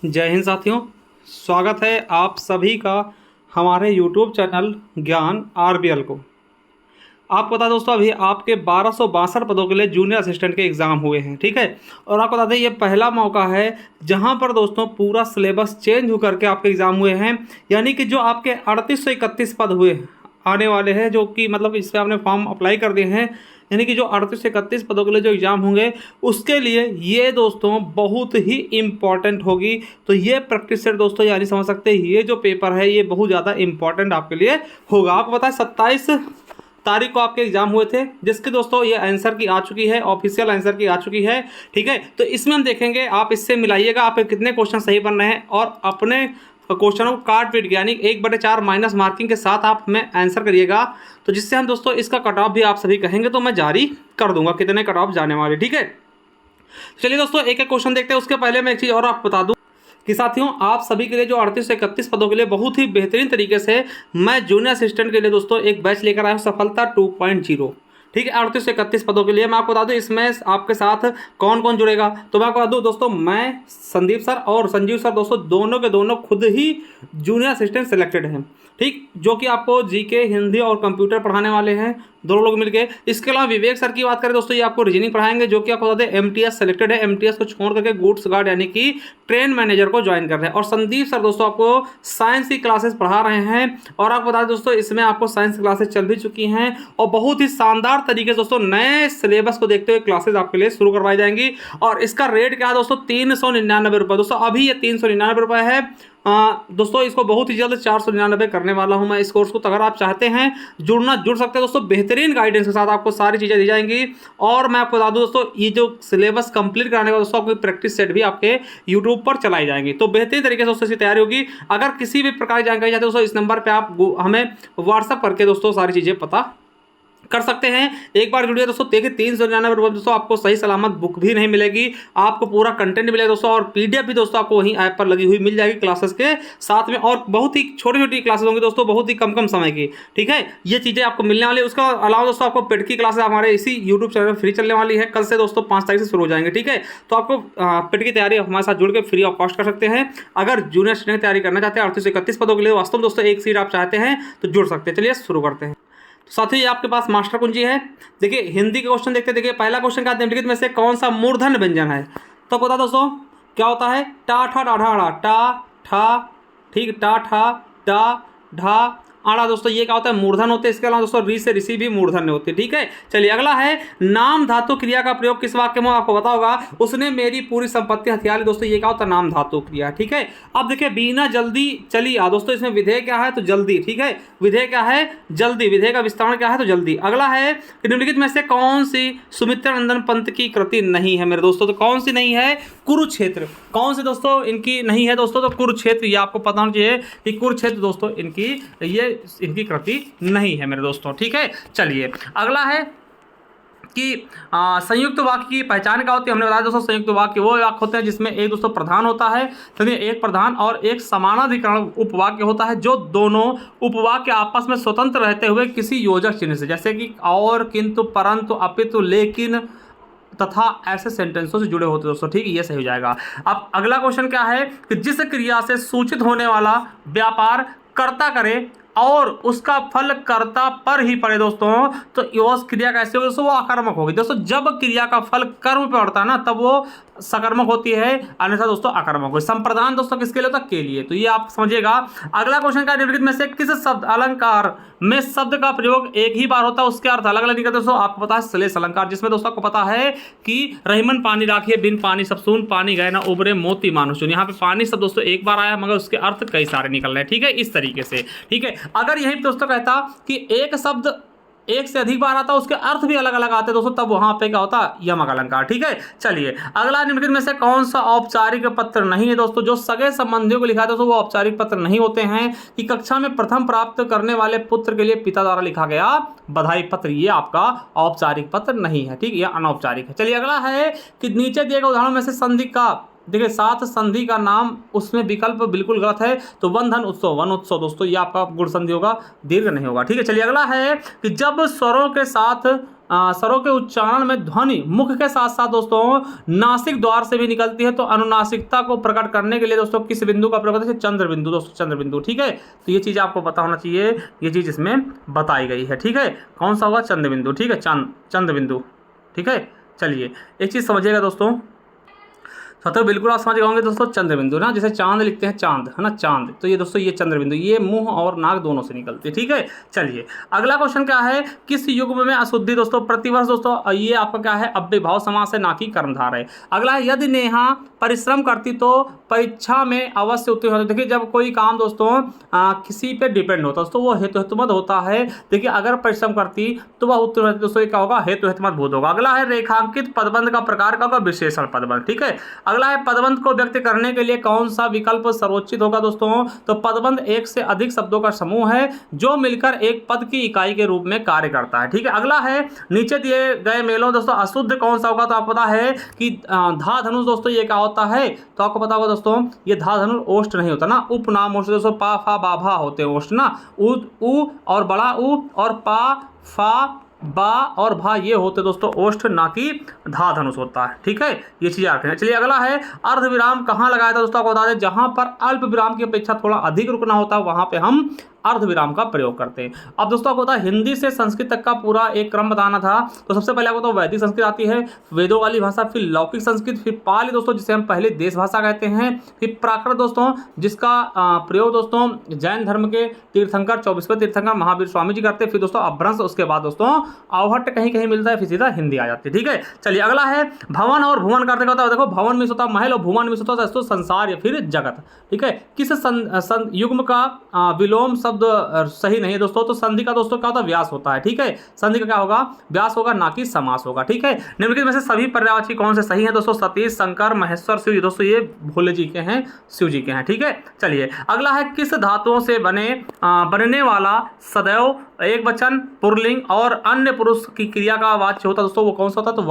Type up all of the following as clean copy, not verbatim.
जय हिंद साथियों, स्वागत है आप सभी का हमारे YouTube चैनल ज्ञान आरबीएल को। आपको बता दोस्तों, अभी आपके 1262 पदों के लिए जूनियर असिस्टेंट के एग्ज़ाम हुए हैं, ठीक है। और आपको बता दें ये पहला मौका है जहां पर दोस्तों पूरा सिलेबस चेंज होकर के आपके एग्ज़ाम हुए हैं। यानी कि जो आपके 3831 पद हुए आने वाले हैं, जो कि मतलब इस पर आपने फॉर्म अप्लाई कर दिए हैं, यानी कि जो 3831 पदों के लिए जो एग्ज़ाम होंगे उसके लिए ये दोस्तों बहुत ही इम्पॉर्टेंट होगी। तो ये प्रैक्टिस सेट दोस्तों, यानी समझ सकते हैं ये जो पेपर है ये बहुत ज़्यादा इम्पॉर्टेंट आपके लिए होगा। आपको पता है 27 तारीख को आपके एग्जाम हुए थे, जिसके दोस्तों ये आंसर की आ चुकी है, ऑफिशियल आंसर की आ चुकी है, ठीक है। तो इसमें हम देखेंगे, आप इससे मिलाइएगा आपके कितने क्वेश्चन सही बन रहे हैं और अपने क्वेश्चनों को काट पीट के यानी 1/4 माइनस मार्किंग के साथ आप हमें आंसर करिएगा। तो जिससे हम दोस्तों इसका कट ऑफ भी आप सभी कहेंगे तो मैं जारी कर दूंगा कितने कट ऑफ जाने वाले, ठीक है। चलिए दोस्तों एक एक क्वेश्चन देखते हैं। उसके पहले मैं एक चीज़ और आपको बता दूं कि साथियोों, आप सभी के लिए जो 38 से 31 पदों के लिए बहुत ही बेहतरीन तरीके से मैं जूनियर असिस्टेंट के लिए दोस्तों एक बैच लेकर आया हूँ, सफलता 2.0, ठीक है। 38 से 31 पदों के लिए मैं आपको बता दूं इसमें आपके साथ कौन कौन जुड़ेगा। तो मैं आपको बता दूं दोस्तों, मैं, संदीप सर और संजीव सर दोस्तों दोनों के दोनों खुद ही जूनियर असिस्टेंट सेलेक्टेड हैं, ठीक, जो कि आपको जीके, हिंदी और कंप्यूटर पढ़ाने वाले हैं दोनों लोग मिलके। इसके अलावा विवेक सर की बात करें दोस्तों, ये आपको रीजनिंग पढ़ाएंगे, जो कि आपको बता दें एमटीएस सेलेक्टेड है, एमटीएस को छोड़ करके गुड्स गार्ड यानी कि ट्रेन मैनेजर को ज्वाइन कर रहे हैं। और संदीप सर दोस्तों आपको साइंस की क्लासेस पढ़ा रहे हैं, और आपको बता दें दोस्तों इसमें आपको साइंस की क्लासेस चल भी चुकी हैं और बहुत ही शानदार तरीके से दोस्तों नए सिलेबस को देखते हुए क्लासेस आपके लिए शुरू करवाई जाएंगी। और इसका रेट क्या है दोस्तों, 399 रुपये दोस्तों, अभी ये 399 रुपये है दोस्तों। इसको बहुत ही जल्द 499 करने वाला हूं मैं इस कोर्स को। तो अगर आप चाहते हैं जुड़ना, जुड़ सकते हैं दोस्तों, बेहतरीन गाइडेंस के साथ आपको सारी चीज़ें दी जाएंगी। और मैं आपको बता दूं दोस्तों, ये जो सिलेबस कंप्लीट कराने का दोस्तों आपको प्रैक्टिस सेट भी आपके यूट्यूब पर चलाई जाएंगी। तो बेहतरीन तरीके से दोस्तों इसकी तैयारी होगी। अगर किसी भी प्रकार की जानकारी चाहते हो दोस्तों, इस नंबर पर आप हमें व्हाट्सअप करके दोस्तों सारी चीज़ें पता कर सकते हैं। एक बार जुड़िए दोस्तों, देखिए 399 रुपये दोस्तों आपको सही सलामत बुक भी नहीं मिलेगी, आपको पूरा कंटेंट मिलेगा दोस्तों, और पीडीएफ भी दोस्तों आपको वहीं ऐप पर लगी हुई मिल जाएगी क्लासेस के साथ में। और बहुत ही छोटी छोटी क्लासेस होंगी दोस्तों, बहुत ही कम समय की, ठीक है। ये चीज़ें आपको मिलने वाली है। उसका अलावा दोस्तों आपको पेड की क्लासेस हमारे इसी यूट्यूब चैनल पर फ्री चलने वाली है। कल से दोस्तों 5 तारीख से शुरू हो जाएंगे, ठीक है। तो आपको पेड की तैयारी हमारे साथ जुड़ के फ्री ऑफ कॉस्ट कर सकते हैं। अगर जूनियर स्टूडेंट की तैयारी करना चाहते हैं 38 से 31 पदों के लिए, वास्तव में दोस्तों एक सीट आप चाहते हैं तो जुड़ सकते हैं। चलिए शुरू करते हैं। साथ ही आपके पास मास्टर कुंजी है। देखिए हिंदी के क्वेश्चन देखते, देखिए पहला क्वेश्चन क्या, निम्नलिखित में से कौन सा मूर्धन्य व्यंजन है। तो पता दोस्तों क्या होता है, टा ठा डा ढा, टा ठा, ठीक, टा ठा डा ढा आड़ा दोस्तों, ये क्या होता है, मूर्धन होते हैं। इसके अलावा दोस्तों री से ऋषि भी मूर्धन्य होते हैं, ठीक है। चलिए अगला है, नाम धातु क्रिया का प्रयोग किस वाक्य में, आपको पता होगा, उसने मेरी पूरी संपत्ति हथिया ली। दोस्तों ये क्या होता है, नाम धातु क्रिया, ठीक है। अब देखिए बीना जल्दी चली आ, दोस्तों इसमें विधेय क्या है, तो जल्दी, ठीक है। विधेय क्या है, जल्दी, विधेय का विस्तारण क्या है, तो जल्दी। अगला है, निम्नलिखित में से कौन सी सुमित्रानंदन पंत की कृति नहीं है मेरे दोस्तों। तो कौन सी नहीं है, कुरुक्षेत्र। कौन सी दोस्तों इनकी नहीं है दोस्तों, तो कुरुक्षेत्र। ये आपको पता होना चाहिए कि कुरुक्षेत्र दोस्तों इनकी कृति नहीं है मेरे दोस्तों, ठीक है। चलिए अगला है कि संयुक्त वाक्य की पहचान क्या होती है। हमने बताया दोस्तों संयुक्त वाक्य वो वाक्य होते हैं जिसमें एक दोस्तों प्रधान होता है, तो एक प्रधान और एक समानाधिकरण उपवाक्य होता है, जो दोनों उपवाक्य आपस में स्वतंत्र रहते हुए किसी योजक चिन्ह से, जैसे कि और, किंतु, परंतु, अपितु, लेकिन तथा ऐसे सेंटेंसों से जुड़े होते हैं दोस्तों, ठीक है। ये सही हो जाएगा। अब अगला क्वेश्चन क्या है कि जिस क्रिया से सूचित होने वाला व्यापार कर्ता करे और उसका फल कर्ता पर ही पड़े दोस्तों, तो उस क्रिया कैसे होगी दोस्तों, वो अकर्मक होगी दोस्तों। जब क्रिया का फल कर्म पे पड़ता है ना, तब वो सकर्मक होती है, अन्यथा दोस्तों अकर्मक होगी। संप्रदान दोस्तों किसके लिए होता है, के लिए। तो ये आप समझिएगा। अगला क्वेश्चन का, निम्नलिखित में से किस शब्द अलंकार में शब्द का प्रयोग एक ही बार होता है, उसके अर्थ अलग अलग निकलते हैं दोस्तों। आपको पता है श्लेष अलंकार, जिसमें दोस्तों आपको पता है कि रहीमन पानी राखिए, बिन पानी सब सून, पानी गए ना उबरे, मोती मानुष। यहाँ पे पानी शब्द दोस्तों एक बार आया, मगर उसके अर्थ कई सारे निकल रहे हैं, ठीक है, इस तरीके से, ठीक है। अगर यही दोस्तों कहता कि एक शब्द एक से अधिक बार आता, उसके अर्थ भी अलग अलग आते दोस्तों, तब वहां पे क्या होता, यमक अलंकार, ठीक है। चलिए अगला, निम्नलिखित में से कौन सा औपचारिक पत्र नहीं है दोस्तों। जो सगे संबंधियों को लिखा है दोस्तों वो औपचारिक पत्र नहीं होते हैं। कि कक्षा में प्रथम प्राप्त करने वाले पुत्र के लिए पिता द्वारा लिखा गया बधाई पत्र, ये आपका औपचारिक पत्र नहीं है, ठीक है, यह अनौपचारिक है। चलिए अगला है कि नीचे दिए गए उदाहरणों में से संधि का देखिए साथ संधि का नाम उसमें विकल्प बिल्कुल गलत है, तो वन धन उत्सव, वन उत्सव दोस्तों ये आपका गुण संधि होगा, दीर्घ नहीं होगा। ठीक है, चलिए अगला है कि जब स्वरों के साथ स्वरों के उच्चारण में ध्वनि मुख के साथ साथ दोस्तों नासिक द्वार से भी निकलती है, तो अनुनासिकता को प्रकट करने के लिए दोस्तों किस बिंदु का प्रयोग होता है? चंद्र बिंदु दोस्तों, चंद्र बिंदु। ठीक है, तो ये चीज़ आपको पता होना चाहिए, ये चीज़ इसमें बताई गई है। ठीक है, कौन सा होगा? चंद्र बिंदु। ठीक है, चंद्र बिंदु। ठीक है, चलिए एक चीज़ समझिएगा दोस्तों, तो बिल्कुल आप समझ गए होंगे दोस्तों, चंद्र बिंदु ना, जैसे चांद लिखते हैं, चांद है ना, चांद, तो ये दोस्तों ये चंद्र बिंदु, ये मुंह और नाक दोनों से निकलती है। ठीक है, चलिए अगला क्वेश्चन क्या है? किस युग्म में अशुद्धि दोस्तों प्रतिवर्ष दोस्तों, ये आपका क्या है? अव्ययभाव समास है, ना कि कर्मधार है। अगला है यदि नेहा परिश्रम करती तो परीक्षा में अवश्य उत्तीर्ण होती। देखिए जब कोई काम दोस्तों किसी पे डिपेंड होता है दोस्तों, वो हेतु हेतुमत होता है। देखिए अगर परिश्रम करती तो वह उत्तीर्ण होती दोस्तों, ये क्या होगा? हेतु हेतुमत भूत होगा। अगला है रेखांकित पदबंध का प्रकार का होगा? विशेषण पदबंध। ठीक है, अगला है पदबंध को व्यक्त करने के लिए कौन सा विकल्प सर्वोचित होगा दोस्तों? तो पदबंध एक से अधिक शब्दों का समूह है जो मिलकर एक पद की इकाई के रूप में कार्य करता है। ठीक है, अगला है नीचे दिए गए मेलों दोस्तों अशुद्ध कौन सा होगा? तो आपको पता है कि धा धनुष दोस्तों ये क्या होता है? तो आपको पता होगा दोस्तों ये धा धनुष ओष्ठ नहीं होता ना, उपनाम ओष्ठ दोस्तों, पा फा बा भा होते हैं ओष्ठ ना, उ और बड़ा उ और पा फा बा और भा ये होते दोस्तों ओष्ठ, ना कि धा धनुष होता है। ठीक है, ये चीज़ रखें। चलिए अगला है अर्ध विराम कहाँ लगाया था दोस्तों? आपको बता दें जहाँ पर अल्प विराम की अपेक्षा थोड़ा अधिक रुकना होता है वहाँ पे हम अर्ध विराम का प्रयोग करते हैं। अब दोस्तों आपको पता है हिंदी से संस्कृत तक का पूरा एक क्रम बताना था, तो सबसे पहले आपको तो वैदिक संस्कृत आती है, वेदों वाली भाषा, फिर लौकिक संस्कृत, फिर पाली दोस्तों जिसे हम पहले देश भाषा कहते हैं, फिर प्राकृत दोस्तों जिसका प्रयोग दोस्तों जैन धर्म के तीर्थंकर 24वें तीर्थंकर महावीर स्वामी जी करते हैं, फिर दोस्तों अपभ्रंश, उसके बाद दोस्तों आवहट्ट कहीं कहीं मिलता है, फिर सीधा हिंदी आ जाती है। ठीक है, चलिए अगला है भवन और भुवन करते होता है। देखो भवन में होता महल और भुवन में होता है दोस्तों संसार या फिर जगत। ठीक है, किस युग्म का विलोम शब्द सही नहीं है दोस्तों? तो संधि का दोस्तों क्या होता है? व्यास होता है। ठीक है, संधि का क्या होगा? व्यास होगा, ना कि समास होगा। ठीक है, निम्नलिखित में से सभी पर्यायवाची कौन से सही हैं दोस्तों? सतीश, शंकर, महेश्वर, शिव दोस्तों ये भोले जी के हैं, शिव जी के हैं। ठीक है, चलिए अगला है किस धातुओं से बनने वाला सदैव एक वचन पुल्लिंग और अन्य पुरुष की क्रिया का वाच्य होता है दोस्तों? वो कौन सा होता है? तो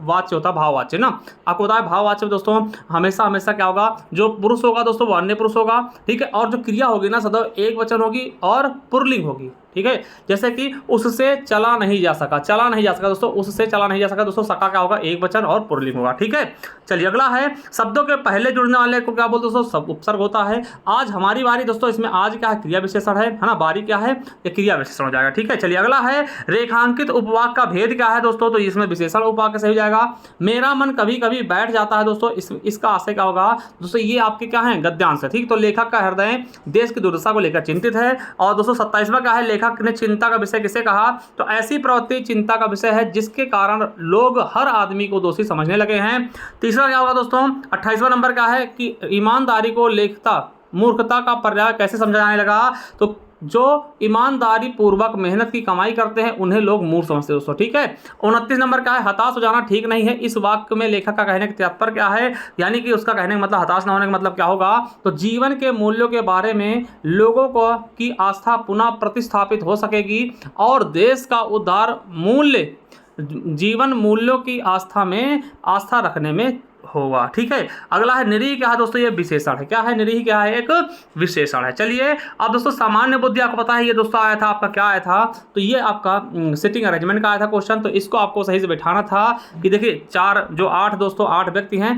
वाच्य होता है, भाववाच्य ना। आपको बताया भाववाच्य में दोस्तों हमेशा हमेशा क्या होगा? जो पुरुष होगा दोस्तों वो अन्य पुरुष होगा। ठीक है, और जो क्रिया होगी ना सदैव एक वचन होगी और पुल्लिंग होगी। ठीक है, जैसे कि उससे चला नहीं जा सका, चला नहीं जा सका दोस्तों, उससे चला नहीं जा सका दोस्तों, सका क्या होगा? एक वचन और पुल्लिंग होगा। ठीक है, चलिए अगला है शब्दों के पहले जुड़ने वाले को क्या बोलते दोस्तों? सब उपसर्ग होता है। आज हमारी बारी दोस्तों, इसमें आज क्या है? क्रिया विशेषण है ना, बारी क्या है? ये क्रिया विशेषण हो जाएगा। ठीक है, चलिए अगला है रेखांकित उपवाक का भेद क्या है दोस्तों? तो इसमें विशेषण उपवाक सही हो जाएगा। मेरा मन कभी कभी बैठ जाता है दोस्तों, इसका आशय क्या होगा दोस्तों? ये आपके क्या है? गद्यांश है। ठीक, तो लेखक का हृदय देश की दुर्दशा को लेकर चिंतित है। और दोस्तों 27वां क्या है? लेखक ने चिंता का विषय किसे कहा? तो ऐसी प्रवृत्ति चिंता का विषय है जिसके कारण लोग हर आदमी को दोषी समझने लगे हैं। तीसरा क्या होगा दोस्तों? 28वां नंबर क्या है कि ईमानदारी को लेखता मूर्खता का पर्याय कैसे समझा जाने लगा? तो जो ईमानदारी पूर्वक मेहनत की कमाई करते हैं उन्हें लोग मूर्ख समझते हैं दोस्तों। ठीक है, 29 नंबर क्या है? हताश हो जाना ठीक नहीं है। इस वाक्य में लेखक का कहने का तात्पर्य क्या है? यानी कि उसका कहने का मतलब हताश ना होने का मतलब क्या होगा? तो जीवन के मूल्यों के बारे में लोगों को की आस्था पुनः प्रतिस्थापित हो सकेगी और देश का उद्धार मूल्य जीवन मूल्यों की आस्था रखने में होगा। ठीक है, अगला है निरीह क्या है दोस्तों? ये विशेषण है। क्या है? निरीह क्या है? एक विशेषण है। चलिए अब दोस्तों सामान्य बुद्धि आपको पता है ये दोस्तों आया था, आपका क्या आया था? तो ये आपका सिटिंग अरेंजमेंट का आया था क्वेश्चन, तो इसको आपको सही से बैठाना था कि देखिए 8 दोस्तों 8 व्यक्ति हैं।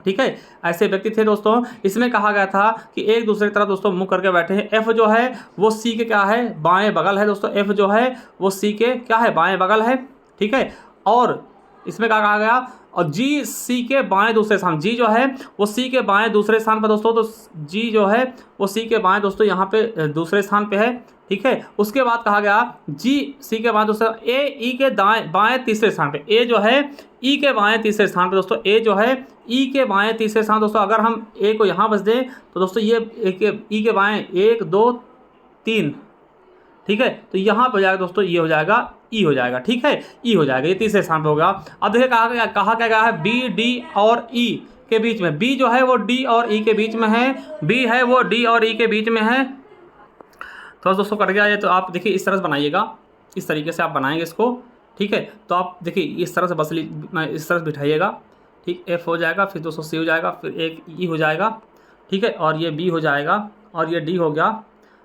ठीक है, ऐसे व्यक्ति थे दोस्तों, इसमें कहा गया था कि एक दूसरे की तरफ दोस्तों मुख करके बैठे हैं। एफ जो है वो सी के क्या है? बाएं बगल है दोस्तों। एफ जो है वो सी के क्या है? बाएं बगल है। ठीक है, और इसमें क्या कहा गया? और जी सी के बाएं दूसरे स्थान, जी जो है वो सी के बाएं दूसरे स्थान पर दोस्तों, तो जी जो है वो सी के बाएं दोस्तों यहाँ पे दूसरे स्थान पे है। ठीक है, उसके बाद कहा गया जी सी के बाएं दूसरे, ए ई के बाएं तीसरे स्थान पे, ए जो है ई के बाएं तीसरे स्थान पे दोस्तों, ए जो है ई के बाएं तीसरे स्थान दोस्तों। अगर हम ए को यहाँ बस दें तो दोस्तों ये ई के बाएं 1 2 3। ठीक है, तो यहाँ पर हो जाएगा दोस्तों, ये हो जाएगा ई हो जाएगा। ठीक है, ई हो जाएगा, ये तीसरे स्थान पे होगा। अब देखिए कहा क्या गया है? बी डी और ई के बीच में, बी जो है वो डी और ई के बीच में है, बी है वो डी और ई के बीच में है। तो दोस्तों कर गया ये, तो आप देखिए इस तरह से बनाइएगा, इस तरीके से आप बनाएंगे इसको। ठीक है, तो आप देखिए इस तरह से इस तरह से बिठाइएगा। ठीक, F हो जाएगा, फिर दोस्तों C हो जाएगा, फिर एक E हो जाएगा, ठीक है, और ये B हो जाएगा, और ये D हो गया,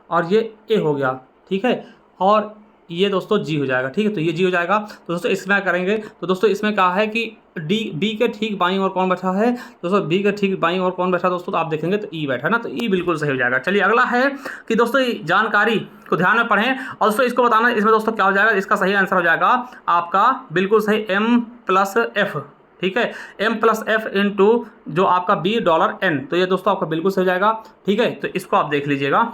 और ये A हो गया, ठीक है, और ये दोस्तों G हो जाएगा, ठीक है। तो ये G हो जाएगा। तो दोस्तों इसमें करेंगे, तो दोस्तों इसमें कहा है कि B के ठीक बाईं ओर कौन बैठा है दोस्तों, B के ठीक बाईं ओर कौन बैठा दोस्तों, तो आप देखेंगे तो E बैठा ना, तो E बिल्कुल सही हो जाएगा। चलिए अगला है कि दोस्तों जानकारी को ध्यान में पढ़ें और दोस्तों इसको बताना, इसमें दोस्तों क्या हो जाएगा, इसका सही आंसर हो जाएगा आपका बिल्कुल सही M+F, ठीक है, M+F इंटू जो आपका $N, तो ये दोस्तों आपका बिल्कुल सही हो जाएगा, ठीक है। तो इसको आप देख लीजिएगा।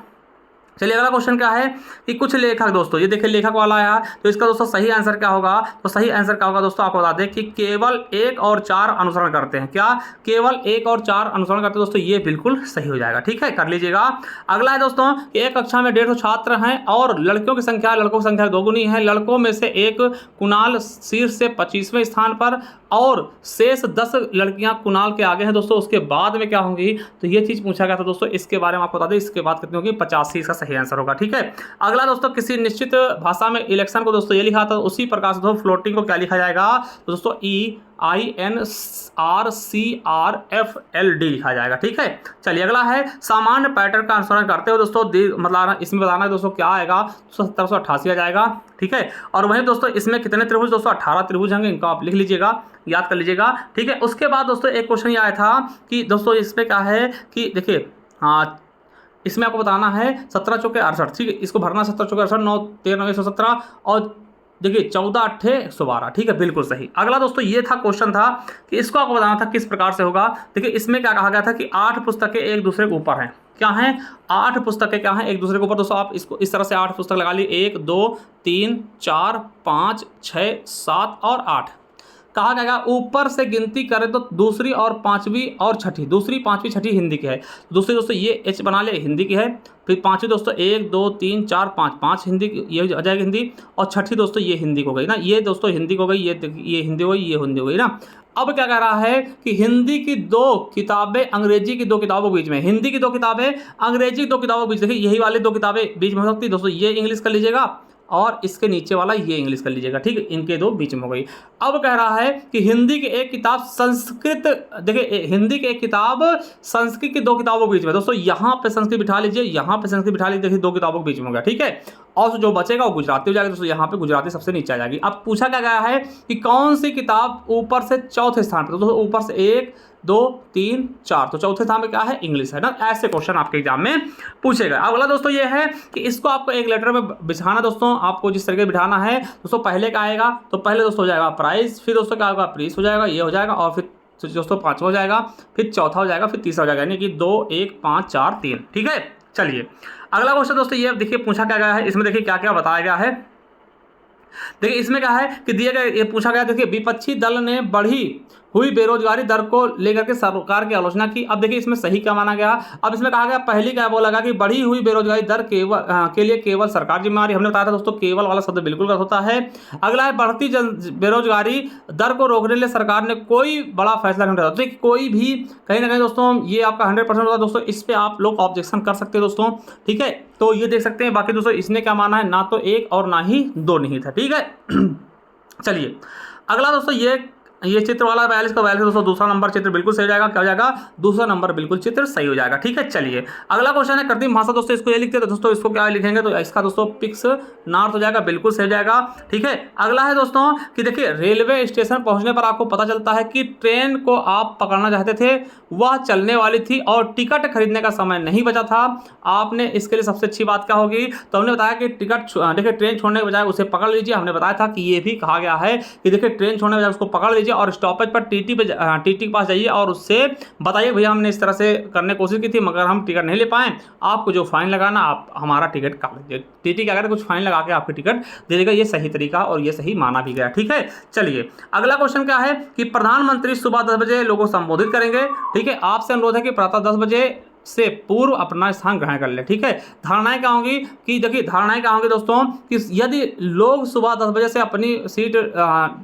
चलिए अगला क्वेश्चन क्या है कि कुछ लेखक दोस्तों, ये देखिए लेखक वाला है, तो इसका दोस्तों सही आंसर क्या होगा, तो सही आंसर क्या होगा दोस्तों, आपको बता दें कि केवल 1 और 4 अनुसरण करते हैं। क्या, केवल 1 और 4 अनुसरण करते हैं दोस्तों, ये बिल्कुल सही हो जाएगा, ठीक है, कर लीजिएगा। अगला है दोस्तों कि एक कक्षा में 150 छात्र हैं और लड़कियों की संख्या लड़कों की संख्या 2 गुनी है। लड़कों में से एक कुणाल शीर्ष से 25वें स्थान पर और शेष 10 लड़कियां कुणाल के आगे हैं दोस्तों, उसके बाद में क्या होंगी, तो ये चीज़ पूछा गया था दोस्तों, इसके बारे में आपको बता दें, इसके बाद कितनी होगी, 85 इसका सही आंसर होगा, ठीक है। अगला दोस्तों किसी निश्चित भाषा में इलेक्शन को दोस्तों ये लिखा था, उसी प्रकार से दोस्तों फ्लोटिंग को क्या लिखा जाएगा, तो दोस्तों EINRCRFLD लिखा जाएगा, ठीक है। चलिए अगला है सामान्य पैटर्न का अनुसरण करते हो दोस्तों, मतलब इसमें बताना है दोस्तों क्या आएगा, 1788 आ जाएगा, ठीक है। और वहीं दोस्तों इसमें कितने त्रिभुज दोस्तों, 18 त्रिभुज होंगे, इनको आप लिख लीजिएगा, याद कर लीजिएगा, ठीक है। उसके बाद दोस्तों एक क्वेश्चन ये आया था कि दोस्तों इसमें क्या है कि देखिए, हाँ इसमें आपको बताना है 17 चौके 68, ठीक है, इसको भरना 17 चौके 68, 9 13 117 और देखिए 14 8 112, ठीक है, बिल्कुल सही। अगला दोस्तों ये था क्वेश्चन था कि इसको आपको बताना था किस प्रकार से होगा। देखिए इसमें क्या कहा गया था कि 8 पुस्तकें एक दूसरे के ऊपर हैं, क्या हैं, 8 पुस्तकें क्या हैं एक दूसरे के ऊपर दोस्तों, आप इसको इस तरह से 8 पुस्तक लगा ली, 1 2 3 4 5 6 7 और 8। कहा गया ऊपर से गिनती करें तो दूसरी और पांचवी और छठी, दूसरी पांचवी छठी हिंदी की है। दूसरी दोस्तों ये H बना ले, हिंदी की है। फिर पांचवी दोस्तों 1 2 3 4 5 5 हिंदी की, ये आ जाएगी हिंदी। और छठी दोस्तों ये हिंदी हो गई ना, ये दोस्तों हिंदी हो गई, ये हिंदी हो गई, ये हिंदी हो गई ना। अब क्या कह रहा है कि हिंदी की 2 किताबें अंग्रेजी की 2 किताबों के बीच में, हिंदी की 2 किताबें अंग्रेजी की 2 किताबों के बीच, देखिए यही वाली 2 किताबें बीच में हो सकती है दोस्तों, ये इंग्लिश कर लीजिएगा और इसके नीचे वाला ये इंग्लिश कर लीजिएगा, ठीक है, इनके 2 बीच में हो गई। अब कह रहा है कि हिंदी की एक किताब संस्कृत, देखिए हिंदी की एक किताब संस्कृत की 2 किताबों के बीच में दोस्तों, यहाँ पे संस्कृत बिठा लीजिए, यहाँ पे संस्कृत बिठा लीजिए, देखिए 2 किताबों के बीच में हो गया, ठीक है। और जो बचेगा वो गुजराती हो जाएगा दोस्तों, यहाँ पे गुजराती सबसे नीचे आ जाएगी। अब पूछा क्या गया है कि कौन सी किताब ऊपर से चौथे स्थान पर, दोस्तों ऊपर से 1 2 3 4, तो चौथे स्थान पे क्या है, इंग्लिश है ना। ऐसे क्वेश्चन आपके एग्जाम में पूछे गए। अगला दोस्तों ये है कि इसको आपको एक लेटर में बिछाना दोस्तों, आपको जिस तरीके बिठाना है दोस्तों, पहले का आएगा तो पहले दोस्तों हो जाएगा प्राइस, फिर दोस्तों क्या होगा, प्रीस हो जाएगा, ये हो जाएगा, और फिर दोस्तों 5वां हो जाएगा, फिर चौथा हो जाएगा, फिर तीसरा हो जाएगा, यानी कि 2 1 5 4 3, ठीक है। चलिए अगला क्वेश्चन दोस्तों ये देखिए पूछा क्या गया है, इसमें देखिए क्या क्या बताया गया है। देखिए इसमें क्या है कि दिए गए, ये पूछा गया, देखिए विपक्षी दल ने बढ़ी हुई बेरोजगारी दर को लेकर के सरकार की आलोचना की। अब देखिए इसमें सही क्या माना गया, अब इसमें कहा गया पहली क्या बोला गया कि बढ़ी हुई बेरोजगारी दर के लिए केवल सरकार जिम्मेदारी, हमने बताया था दोस्तों केवल वाला शब्द बिल्कुल गलत होता है। अगला है बढ़ती बेरोजगारी दर को रोकने के लिए सरकार ने कोई बड़ा फैसला नहीं उठाया। तो कोई भी कहीं ना कहीं दोस्तों ये आपका 100% होता है दोस्तों, इस पर आप लोग ऑब्जेक्शन कर सकते हैं दोस्तों, ठीक है। तो ये देख सकते हैं, बाकी दोस्तों इसने क्या माना है, ना तो 1 और ना ही 2 नहीं था, ठीक है। चलिए अगला दोस्तों ये चित्र वाला 42 का 42 दोस्तों दूसरा नंबर चित्र बिल्कुल सही हो जाएगा, क्या हो जाएगा, दूसरा नंबर बिल्कुल चित्र सही हो जाएगा, ठीक है। चलिए अगला क्वेश्चन है कृत्रिम भाषा दोस्तों, इसको ये लिखते हैं दोस्तों, इसको क्या लिखेंगे तो इसका दोस्तों पिक्स नॉर्थ हो जाएगा, बिल्कुल सही हो जाएगा, ठीक है। अगला है दोस्तों कि देखिए रेलवे स्टेशन पहुंचने पर आपको पता चलता है कि ट्रेन को आप पकड़ना चाहते थे, वह चलने वाली थी और टिकट खरीदने का समय नहीं बचा था। आपने इसके लिए सबसे अच्छी बात क्या होगी, तो हमने बताया कि टिकट देखिए ट्रेन छोड़ने के बजाय उसे पकड़ लीजिए। हमने बताया था कि ये भी कहा गया है कि देखिए ट्रेन छोड़ने के बजाय उसको पकड़ लीजिए और स्टॉपेज पर टीटी के पास जाइए और उससे बताइए भैया हमने इस तरह से करने की कोशिश की थी मगर हम टिकट नहीं ले पाए, आपको जो फाइन लगाना आप हमारा टिकट काट लीजिए। टीटी क्या करे, कुछ फाइन लगा के आपकी टिकट दे देगा, ये सही तरीका और ये सही माना भी गया, ठीक है। चलिए अगला क्वेश्चन क्या है कि प्रधानमंत्री सुबह 10 बजे लोगों को संबोधित करेंगे, ठीक है। आपसे अनुरोध है कि प्रातः 10 बजे से पूर्व अपना स्थान ग्रहण कर ले, ठीक है। धारणाएं क्या होंगी कि देखिए धारणाएं क्या होंगी दोस्तों कि यदि लोग सुबह 10 बजे से अपनी सीट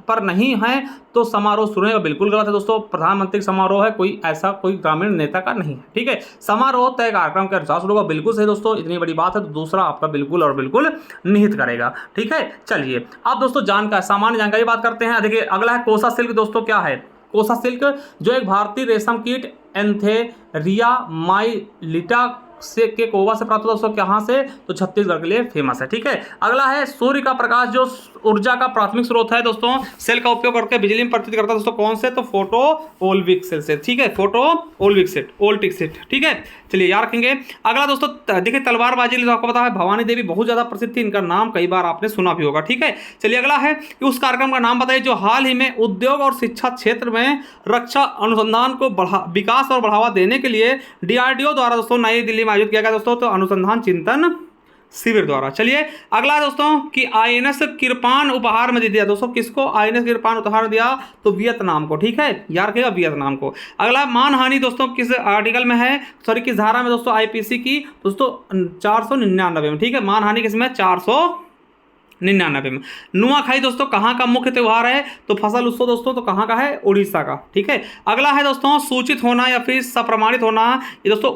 पर नहीं हैं तो समारोह शुरू होगा, बिल्कुल गलत है दोस्तों। प्रधानमंत्री समारोह है, कोई ऐसा कोई ग्रामीण नेता का नहीं है, ठीक है। समारोह तय कार्यक्रम के अनुसार शुरू होगा, बिल्कुल सही दोस्तों, इतनी बड़ी बात है तो दूसरा आपका बिल्कुल और बिल्कुल निहित करेगा, ठीक है। चलिए अब दोस्तों सामान्य जानकारी बात करते हैं। देखिए अगला है कोसा सिल्क दोस्तों, क्या है कोसा सिल्क जो एक भारतीय रेशम कीट एंथेरिया माइलिटा से के कोवा से प्राप्त होता है, दोस्तों कहाँ से, तो छत्तीसगढ़ के लिए फेमस है। ठीक है, अगला है सूर्य का प्रकाश जो ऊर्जा का प्राथमिक स्रोत है दोस्तों, सेल का उपयोग करके बिजली में परिवर्तित करता है दोस्तों, कौन से, तो फोटो वोल्टिक सेल से। ठीक है, फोटो वोल्टिक सेट। ठीक है, चलिए याद रखेंगे। अगला दोस्तों देखिए तलवारबाजी, आपको पता है भवानी देवी बहुत ज्यादा प्रसिद्ध थी, इनका नाम कई बार आपने सुना भी होगा। ठीक है, चलिए अगला है कि उस कार्यक्रम का नाम बताइए जो हाल ही में उद्योग और शिक्षा क्षेत्र में रक्षा अनुसंधान को विकास और बढ़ावा देने के लिए DRDO द्वारा दोस्तों नई दिल्ली में आयोजित किया गया दोस्तों, तो अनुसंधान चिंतन शिविर द्वारा। चलिए अगला है दोस्तों कि INS किरपान उपहार में दे दिया दोस्तों, किसको INS किरपान उपहार दिया, तो वियतनाम को। ठीक है, याद रखिएगा वियतनाम को। अगला मानहानि दोस्तों किस आर्टिकल में है, सॉरी किस धारा में दोस्तों, IPC की दोस्तों 499 में। ठीक है, मानहानि किसमें, 499 में। नुआखाई दोस्तों कहाँ का मुख्य त्यौहार है, तो फसल उत्सव दोस्तों, तो कहाँ का है, उड़ीसा का। ठीक है, अगला है दोस्तों सूचित होना या फिर सप्रमाणित होना, ये दोस्तों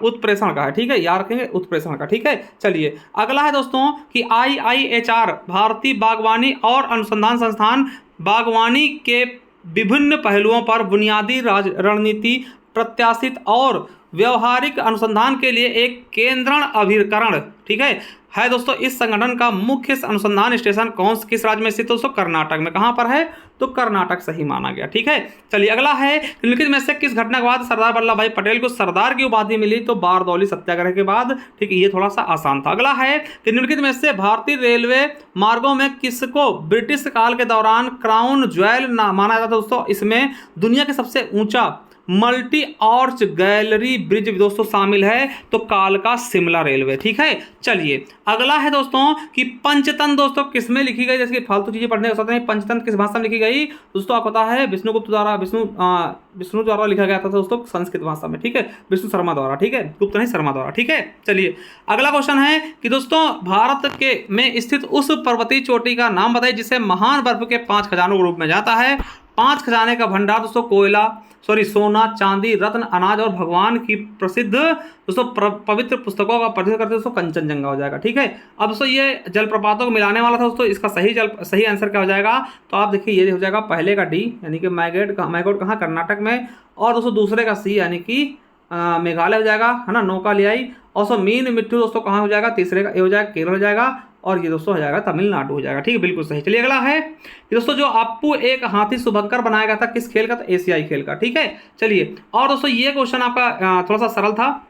उत्प्रेषण का है। ठीक है, याद रखेंगे उत्प्रेषण का। ठीक है, चलिए अगला है दोस्तों कि IIHR भारतीय बागवानी और अनुसंधान संस्थान बागवानी के विभिन्न पहलुओं पर बुनियादी रणनीति प्रत्याशित और व्यवहारिक अनुसंधान के लिए एक केंद्रण अभिकरण। ठीक है दोस्तों। इस संगठन का मुख्य अनुसंधान स्टेशन किस राज्य में स्थित है दोस्तों, कर्नाटक में। कहां पर है, तो कर्नाटक सही माना गया। ठीक है, चलिए अगला है निम्नलिखित में से किस घटना के बाद सरदार वल्लभ भाई पटेल को सरदार की उपाधि मिली, तो बारदौली सत्याग्रह के बाद। ठीक है, ये थोड़ा सा आसान था। अगला है कि निम्नलिखित में से भारतीय रेलवे मार्गों में किसको ब्रिटिश काल के दौरान क्राउन ज्वेल माना जाता था दोस्तों, इसमें दुनिया के सबसे ऊंचा मल्टी आर्च गैलरी ब्रिज दोस्तों शामिल है, तो कालका शिमला रेलवे। ठीक है, चलिए अगला है दोस्तों कि पंचतंत्र दोस्तों किसमें लिखी गई, जैसे कि फालतू चीजें पढ़ने का नहीं, पंचतंत्र किस भाषा में लिखी गई दोस्तों, आपको पता है विष्णुगुप्त द्वारा विष्णु द्वारा लिखा गया था दोस्तों संस्कृत भाषा में। ठीक है, विष्णु शर्मा द्वारा। ठीक है, गुप्त नहीं शर्मा द्वारा। ठीक है, चलिए अगला क्वेश्चन है कि दोस्तों भारत के में स्थित उस पर्वतीय चोटी का नाम बताइए जिसे महान बर्फ के 5 खजानों के रूप में जाता है। 5 खजाने का भंडार दोस्तों कोयला, सोना, चांदी, रत्न, अनाज और भगवान की प्रसिद्ध दोस्तों पवित्र पुस्तकों का परिचय करते दोस्तों कंचनजंगा हो जाएगा। ठीक है, अब दोस्तों ये जलप्रपातों को मिलाने वाला था दोस्तों, इसका सही आंसर क्या हो जाएगा, तो आप देखिए ये हो जाएगा पहले का डी यानी कि मैगोड कहाँ, कर्नाटक में, और दोस्तों दूसरे का सी यानी कि मेघालय हो जाएगा, है ना, नौकालियाई। और सो मीन मिट्टू दोस्तों कहाँ हो जाएगा, तीसरे का ये हो जाएगा केरल हो जाएगा, और ये दोस्तों हो जाएगा तमिलनाडु हो जाएगा। ठीक है, बिल्कुल सही। चलिए अगला है कि दोस्तों जो आपको एक हाथी शुभंकर बनाया गया था किस खेल का, तो एशियाई खेल का। ठीक है, चलिए और दोस्तों ये क्वेश्चन आपका थोड़ा सा सरल था,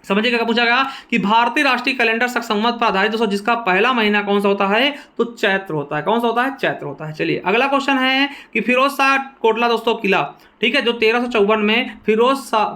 समझिए क्या पूछा गया कि भारतीय राष्ट्रीय कैलेंडर संवत पर आधारित दोस्तों जिसका पहला महीना कौन सा होता है, तो चैत्र होता है। कौन सा होता है, चैत्र होता है। चलिए अगला क्वेश्चन है कि फिरोज शाह कोटला दोस्तों किला, ठीक है, जो 1354 में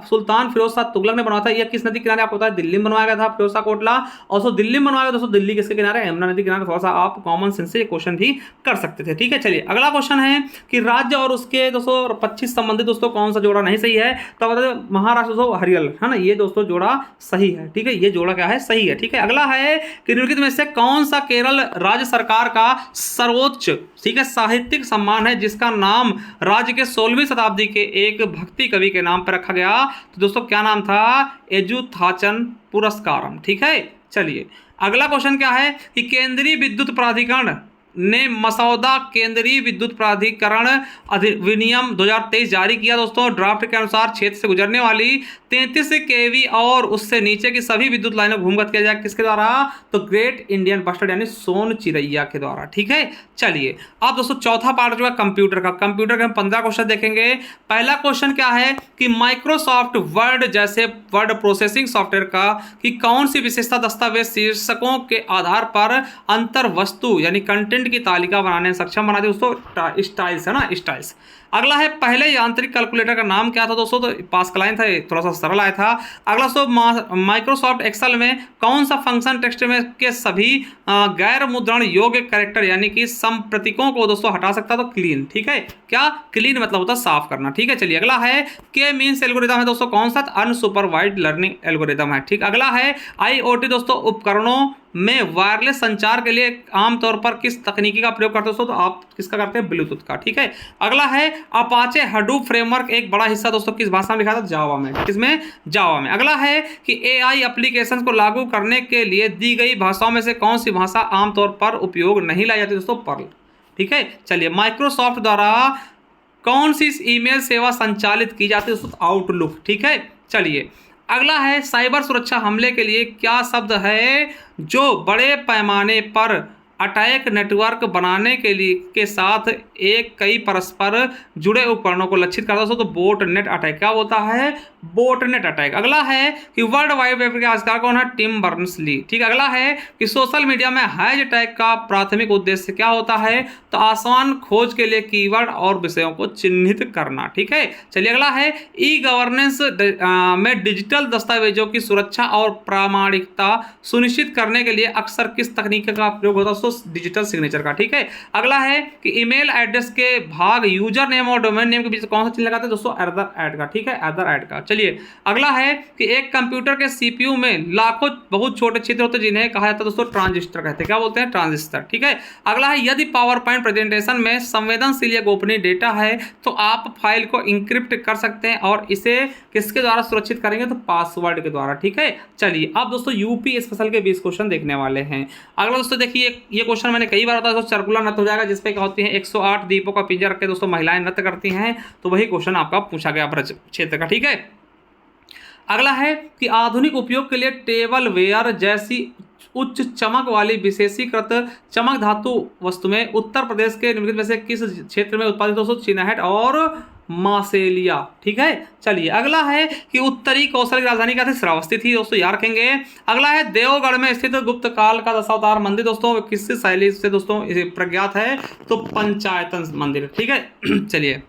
सुल्तान फिरोज शाह तुगलक ने बनवाया था, यह किस नदी किनारे, आपको पता है दिल्ली में बनवाया गया था फिरोज शाह कोटला। और सो दिल्ली में बनवाया गया दोस्तों, दिल्ली किसके किनारे, यमुना नदी किनारे। थोड़ा सा आप कॉमन सेंस से क्वेश्चन भी कर सकते थे। ठीक है, चलिए अगला क्वेश्चन है कि राज्य और उसके दोस्तों 25 संबंधित दोस्तों कौन सा जोड़ा नहीं सही है, तो बता दें महाराष्ट्र दोस्तों हरियल, है ना, ये दोस्तों जोड़ा सही है। ठीक है, ये जोड़ा क्या है, सही है। ठीक है, अगला है कि निम्नलिखित में से कौन सा केरल राज्य सरकार का सर्वोच्च, ठीक है, साहित्यिक सम्मान है जिसका नाम राज्य के 16वीं शताब्दी के एक भक्ति कवि के नाम पर रखा गया, तो दोस्तों क्या नाम था, एजुथाचन पुरस्कारम। ठीक है, चलिए अगला क्वेश्चन क्या है कि केंद्रीय विद्युत प्राधिकरण ने मसौदा केंद्रीय विद्युत प्राधिकरण अधिनियम 2023 जारी किया दोस्तों। ड्राफ्ट के अनुसार क्षेत्र से गुजरने वाली 33 केवी और उससे नीचे की सभी विद्युत लाइनों को भूमिगत किया जाए किसके द्वारा, तो ग्रेट इंडियन बस्टर्ड यानी सोन चिरैया के द्वारा। ठीक है, चलिए अब दोस्तों चौथा पार्ट जो है कंप्यूटर के हम 15 क्वेश्चन देखेंगे। पहला क्वेश्चन क्या है कि माइक्रोसॉफ्ट वर्ड जैसे वर्ड प्रोसेसिंग सॉफ्टवेयर का कि कौन सी विशेषता दस्तावेज शीर्षकों के आधार पर अंतर वस्तु यानी कंटेंट की तालिका बनाने में सक्षम बनाते दोस्तों, स्टाइल्स है ना, स्टाइल्स। अगला है पहले यांत्रिक कैलकुलेटर का नाम क्या था दोस्तों, तो पास्कल था, ये थोड़ा सा सरल आया था। अगला माइक्रोसॉफ्ट एक्सेल में कौन सा फंक्शन टेक्स्ट में के सभी गैर मुद्रण योग्य कैरेक्टर यानी कि संप्रतीकों को दोस्तों हटा सकता, तो क्लीन। ठीक है, क्या क्लीन मतलब होता है साफ करना। ठीक है, चलिए अगला है के मीन्स एल्गोरिथम है दोस्तों कौन सा, अनसुपरवाइज्ड लर्निंग एल्गोरिथम है। ठीक, अगला है IoT दोस्तों उपकरणों में वायरलेस संचार के लिए आमतौर पर किस तकनीकी का प्रयोग करते हो दोस्तों, तो आप किसका करते हैं, ब्लूटूथ का। ठीक है, अगला है अपाचे हडूप फ्रेमवर्क एक बड़ा हिस्सा दोस्तों किस भाषा में लिखा था, जावा में। किसमें, जावा में। अगला है कि AI एप्लीकेशन को लागू करने के लिए दी गई भाषाओं में से कौन सी भाषा आमतौर पर उपयोग नहीं लाई जाती दोस्तों, पर्ल। ठीक है, चलिए माइक्रोसॉफ्ट द्वारा कौन सी ईमेल सेवा संचालित की जाती है दोस्तों? आउटलुक। ठीक है, चलिए अगला है साइबर सुरक्षा हमले के लिए क्या शब्द है जो बड़े पैमाने पर अटैक नेटवर्क बनाने के लिए के साथ एक कई परस्पर जुड़े उपकरणों को लक्षित करता है? तो बोट नेट अटैक। क्या होता है? Boat net attack. अगला है कि वर्ल्ड वाइड वेब के आविष्कार कौन है? Tim Berners Lee. ठीक है, अगला है कि सोशल मीडिया में हैश टैग का प्राथमिक उद्देश्य क्या होता है? तो आसान खोज के लिए कीवर्ड और विषयों को चिन्हित करना। ठीक है, चलिए अगला है ई गवर्नेंस में डिजिटल दस्तावेजों की सुरक्षा और प्रामाणिकता सुनिश्चित करने के लिए अक्सर किस तकनीक का प्रयोग होता है? डिजिटल सिग्नेचर का। ठीक है, अगला है कि ईमेल एड्रेस के भाग यूजर नेम और डोमेन नेम के बीच कौन सा चिन्ह लगाते हैं दोस्तों? एट का। ठीक है, एट का। चलिए अगला है कि एक कंप्यूटर के सीपीयू में लाखों बहुत छोटे छिद्र होते हैं जिन्हें कहा जाता है दोस्तों ट्रांजिस्टर कहते हैं। क्या बोलते हैं? ट्रांजिस्टर। ठीक है, अगला है यदि पावर पॉइंट प्रेजेंटेशन में संवेदनशील या गोपनीय डेटा है तो आप फाइल को इंक्रिप्ट कर सकते हैं और इसे किसके द्वारा सुरक्षित करेंगे? तो पासवर्ड के द्वारा। ठीक है, चलिए अब दोस्तों यूपी स्पेशल के 20 क्वेश्चन देखने वाले हैं। अगला दोस्तों देखिए ये क्वेश्चन मैंने कई बार बताया, सर्कुलर नृत्य हो जाएगा जिसपे क्या होती है 108 दीपों का पिंजरा रख के दोस्तों महिलाएं नृत्य करती हैं, तो वही क्वेश्चन आपका पूछा गया ब्रज क्षेत्र का। ठीक है, अगला है कि आधुनिक उपयोग के लिए टेबल वेयर जैसी उच्च चमक वाली विशेषीकृत चमक धातु वस्तु में उत्तर प्रदेश के निम्नलिखित में से किस क्षेत्र में उत्पादित दोस्तों? चिनाहट और मासेलिया। ठीक है, चलिए अगला है कि उत्तरी कौशल की राजधानी क्या थी? श्रावस्ती थी दोस्तों, याद रखेंगे। अगला है देवगढ़ में स्थित गुप्त काल का दशावतार मंदिर दोस्तों किस शैली से दोस्तों प्रज्ञात है? तो पंचायतन मंदिर। ठीक है, चलिए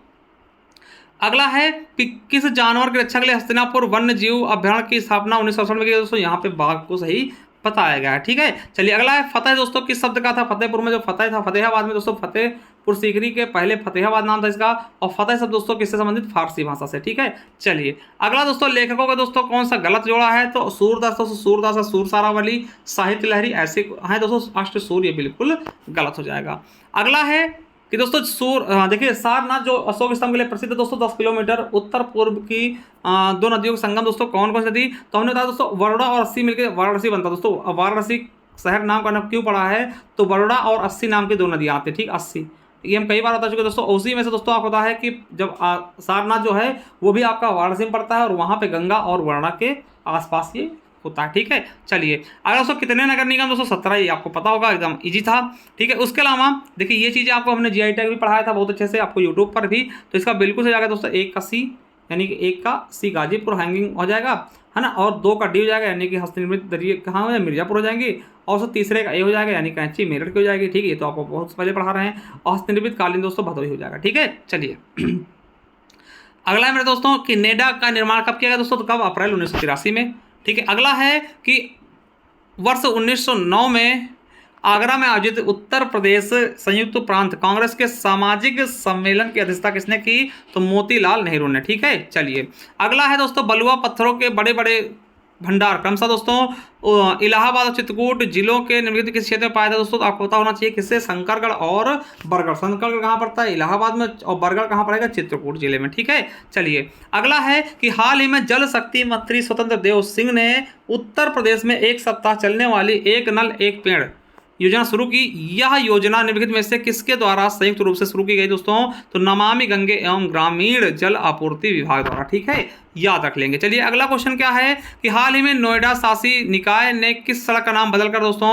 अगला है कि किस जानवर की रक्षा के लिए हस्तिनापुर वन्य जीव अभ्यारण्य की स्थापना 1968 में की दोस्तों? यहाँ पे बाघ को सही बताया गया है। ठीक है, चलिए अगला है फतेह दोस्तों किस शब्द का था? फतेहपुर में जो फतेह था, फतेहाबाद में दोस्तों फतेहपुर सीकरी के पहले फतेहाबाद नाम था इसका, और फतेह शब्द दोस्तों किससे संबंधित? फारसी भाषा से। ठीक है, चलिए अगला दोस्तों लेखकों का दोस्तों कौन सा गलत जोड़ा है? तो सूरदास दोस्तों, सूरदास है सूरसारावली, साहित्य लहरी ऐसे हैं दोस्तों अष्ट सूर्य बिल्कुल गलत हो जाएगा। अगला है कि दोस्तों देखिए सारनाथ जो अशोक स्तंभ के लिए प्रसिद्ध है दोस्तों 10 किलोमीटर उत्तर पूर्व की दो नदियों का संगम दोस्तों कौन कौन सी नदी? तो हमने बताया दोस्तों बड़ौदा और अस्सी मिलकर वाराणसी बनता है दोस्तों। वाराणसी शहर नाम का नाम क्यों पड़ा है? तो बड़ौदा और अस्सी नाम की दो नदियाँ आती है। ठीक, अस्सी ये हम कई बार बता चुके दोस्तों। उसी में से दोस्तों आपको पता है कि जब सारनाथ जो है वो भी आपका वाराणसी में पड़ता है और वहाँ पे गंगा और वरुणा के आसपास ये होता है। ठीक है, चलिए अगर दोस्तों कितने नगर निगम दोस्तों? 17, ये आपको पता होगा, एकदम इजी था। ठीक है, उसके अलावा देखिए ये चीज़ें आपको हमने जीआई टैग भी पढ़ाया था बहुत अच्छे से आपको यूट्यूब पर भी, तो इसका बिल्कुल से जाएगा दोस्तों 1 का सी, यानी कि 1 का सी गाजीपुर हैंगिंग हो जाएगा, है ना, और 2 का डी हो जाएगा यानी कि हस्तनिर्मित दरिये कहाँ हो जाएगा? मिर्जापुर हो जाएंगी, और दोस्तों तीसरे का ए हो जाएगा यानी कैंची मेरठ की हो जाएगी। ठीक है, ये तो आपको बहुत पहले पढ़ा रहे हैं, और हस्तनिर्मित कालीन दोस्तों भदोही हो जाएगा। ठीक है, चलिए अगला है मेरे दोस्तों कि नेडा का निर्माण कब किया गया दोस्तों? तो कब? अप्रैल 1983 में। ठीक है, अगला है कि वर्ष 1909 में आगरा में आयोजित उत्तर प्रदेश संयुक्त प्रांत कांग्रेस के सामाजिक सम्मेलन की अध्यक्षता किसने की? तो मोतीलाल नेहरू ने। ठीक है, चलिए अगला है दोस्तों बलुआ पत्थरों के बड़े बड़े भंडार क्रमशः दोस्तों इलाहाबाद और चित्रकूट जिलों के निम्नलिखित किस क्षेत्र में पाया था दोस्तों? तो आपको पता होना चाहिए किससे? शंकरगढ़ और बरगढ़। शंकरगढ़ कहाँ पड़ता है? इलाहाबाद में, और बरगढ़ कहाँ पड़ेगा? चित्रकूट जिले में। ठीक है, चलिए अगला है कि हाल ही में जल शक्ति मंत्री स्वतंत्र देव सिंह ने उत्तर प्रदेश में 1 सप्ताह चलने वाली एक नल एक पेड़ योजना शुरू की। यह योजना निम्नलिखित में से किसके द्वारा संयुक्त रूप से शुरू की गई दोस्तों? तो नमामि गंगे एवं ग्रामीण जल आपूर्ति विभाग द्वारा। ठीक है, याद रख लेंगे। चलिए अगला क्वेश्चन क्या है कि हाल ही में नोएडा शासी निकाय ने किस सड़क का नाम बदलकर दोस्तों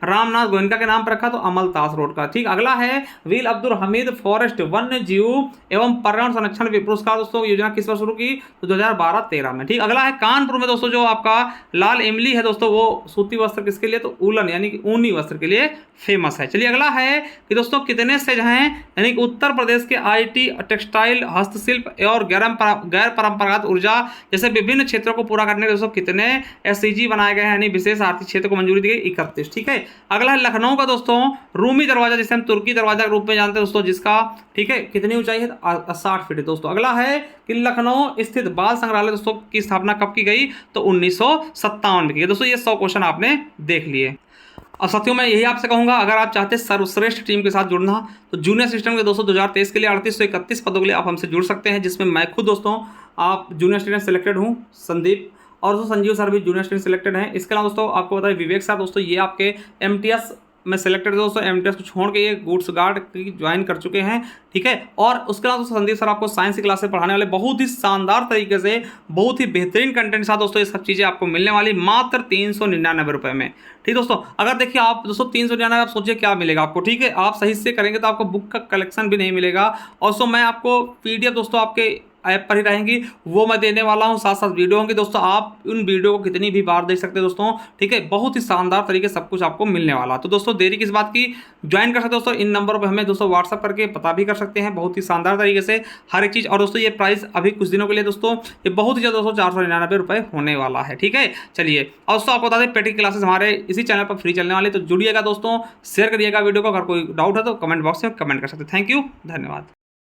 रामनाथ गोयनका के नाम पर रखा? तो अमलतास रोड का। ठीक, अगला है वील अब्दुल हमीद फॉरेस्ट वन्य जीव एवं पर्यावरण संरक्षण पुरस्कार दोस्तों योजना किस बार शुरू की? तो 2012-13 में। ठीक, अगला है कानपुर में दोस्तों जो आपका लाल इमली है दोस्तों वो सूती वस्त्र किसके लिए? तो ऊलन यानी कि ऊनी वस्त्र के लिए फेमस है। चलिए अगला है कि दोस्तों कितने सेज हैं यानी कि उत्तर प्रदेश के आईटी, टेक्सटाइल, हस्तशिल्प और गैर परंपरागत ऊर्जा जैसे विभिन्न क्षेत्रों को पूरा करने के दोस्तों कितने एससीजी बनाए गए हैं यानी विशेष आर्थिक क्षेत्र को मंजूरी दी गई? 31। ठीक है, अगला है लखनऊ का दोस्तों रूमी दरवाजा जिसे हम तुर्की दरवाजा के रूप में जानते हैं दोस्तों जिसका ठीक है कितनी ऊंचाई है? 60 फीट दोस्तों। अगला है कि लखनऊ स्थित बाल संग्रहालय दोस्तों की स्थापना कब की गई? तो 1957 में की गई। दोस्तों ये 100 क्वेश्चन आपने देख लिए। और साथियों मैं यही आपसे कहूंगा अगर आप चाहते हैं सर्वश्रेष्ठ टीम के साथ जुड़ना तो जूनियर असिस्टेंट के दोस्तों 2023 के लिए 38 से 31 पदों के लिए आप हमसे जुड़ सकते हैं जिसमें मैं खुद दोस्तों आप जूनियर असिस्टेंट सिलेक्टेड हूँ संदीप, और दोस्तों संजीव सर भी जूनियर असिस्टेंट सिलेक्टेड हैं। इसके अलावा दोस्तों आपको बताया विवेक सर दोस्तों ये आपके MTS में सेलेक्टेड दोस्तों एमटीएस को छोड़ के ये गुड्स गार्ड की ज्वाइन कर चुके हैं, ठीक है। और उसके बाद दोस्तों संदीप सर आपको साइंस की क्लासेस पढ़ाने वाले बहुत ही शानदार तरीके से, बहुत ही बेहतरीन कंटेंट के साथ दोस्तों ये सब चीज़ें आपको मिलने वाली मात्र 399 रुपये में, ठीक दोस्तों। अगर देखिए आप दोस्तों 399 आप सोचिए क्या मिलेगा आपको, ठीक है। आप सही से करेंगे तो आपको बुक का कलेक्शन भी नहीं मिलेगा, और सो मैं आपको पीडीएफ दोस्तों आपके ऐप पर ही रहेंगी, वो मैं देने वाला हूँ, साथ साथ वीडियो होंगी दोस्तों। आप उन वीडियो को कितनी भी बार देख सकते हैं दोस्तों, ठीक है। बहुत ही शानदार तरीके सब कुछ आपको मिलने वाला। तो दोस्तों देरी किस बात की, ज्वाइन कर सकते हो दोस्तों। इन नंबरों पर हमें दोस्तों व्हाट्सअप करके पता भी कर सकते हैं, बहुत ही शानदार तरीके से हर एक चीज़। और दोस्तों ये प्राइस अभी कुछ दिनों के लिए दोस्तों ये बहुत ही ज़्यादा दोस्तों 499 रुपये होने वाला है, ठीक है। चलिए और दोस्तों आपको बता दें पेटी क्लासेस हमारे इसी चैनल पर फ्री चलने वाली, तो जुड़िएगा दोस्तों, शेयर करिएगा वीडियो को। अगर कोई डाउट है तो कमेंट बॉक्स में कमेंट कर सकते हैं। थैंक यू, धन्यवाद।